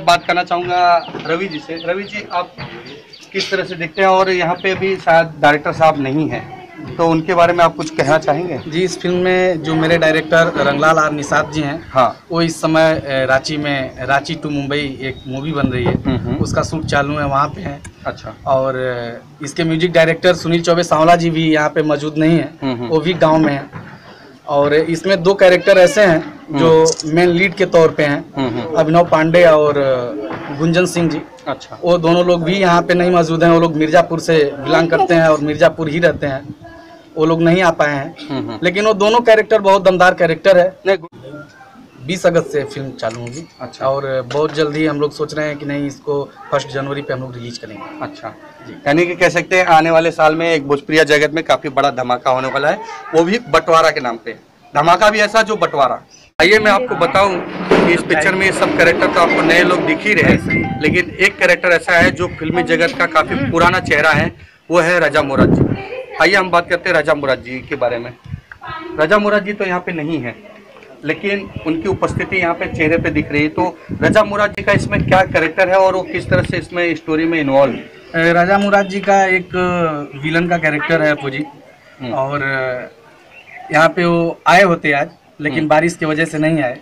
बात करना चाहूँगा रवि जी से। रवि जी, आप किस तरह से देखते हैं, और यहाँ पे भी शायद डायरेक्टर साहब नहीं हैं, तो उनके बारे में आप कुछ कहना चाहेंगे? जी, इस फिल्म में जो मेरे डायरेक्टर रंगलाल आर निषाद जी हैं, हाँ, वो इस समय रांची में रांची टू मुंबई एक मूवी बन रही है, उसका शूट चालू है, वहाँ पे हैं। अच्छा। और इसके म्यूजिक डायरेक्टर सुनील चौबे सांवला जी भी यहाँ पे मौजूद नहीं है, वो भी गांव में हैं। और इसमें दो कैरेक्टर ऐसे हैं जो मेन लीड के तौर पे हैं, अभिनव पांडे और गुंजन सिंह जी। अच्छा। वो दोनों लोग भी यहाँ पे नहीं मौजूद हैं, वो लोग मिर्ज़ापुर से बिलोंग करते हैं और मिर्ज़ापुर ही रहते हैं, वो लोग नहीं आ पाए हैं। लेकिन वो दोनों कैरेक्टर बहुत दमदार कैरेक्टर है। 20 अगस्त से फिल्म चालू होगी। अच्छा। और बहुत जल्दी हम लोग सोच रहे हैं कि नहीं, इसको 1 जनवरी पे हम लोग रिलीज करेंगे। अच्छा जी, यानी कि कह सकते हैं आने वाले साल में एक भोजपुरिया जगत में काफी बड़ा धमाका होने वाला है, वो भी बंटवारा के नाम पे। धमाका भी ऐसा जो बंटवारा। आइए मैं आपको बताऊं कि इस पिक्चर में सब कैरेक्टर तो आपको नए लोग दिख ही रहे हैं, लेकिन एक कैरेक्टर ऐसा है जो फिल्मी जगत का काफी पुराना चेहरा है, वो है राजा मुराद जी। आइए हम बात करते हैं राजा मुराद जी के बारे में। राजा मुराद जी तो यहाँ पे नहीं है, लेकिन उनकी उपस्थिति यहाँ पे चेहरे पे दिख रही है। तो राजा मुराद जी का इसमें क्या कैरेक्टर है और वो किस तरह से इसमें स्टोरी में इन्वॉल्व? राजा मुराद जी का एक विलन का कैरेक्टर है फौजी, और यहाँ पे वो आए होते आज, लेकिन बारिश की वजह से नहीं आए।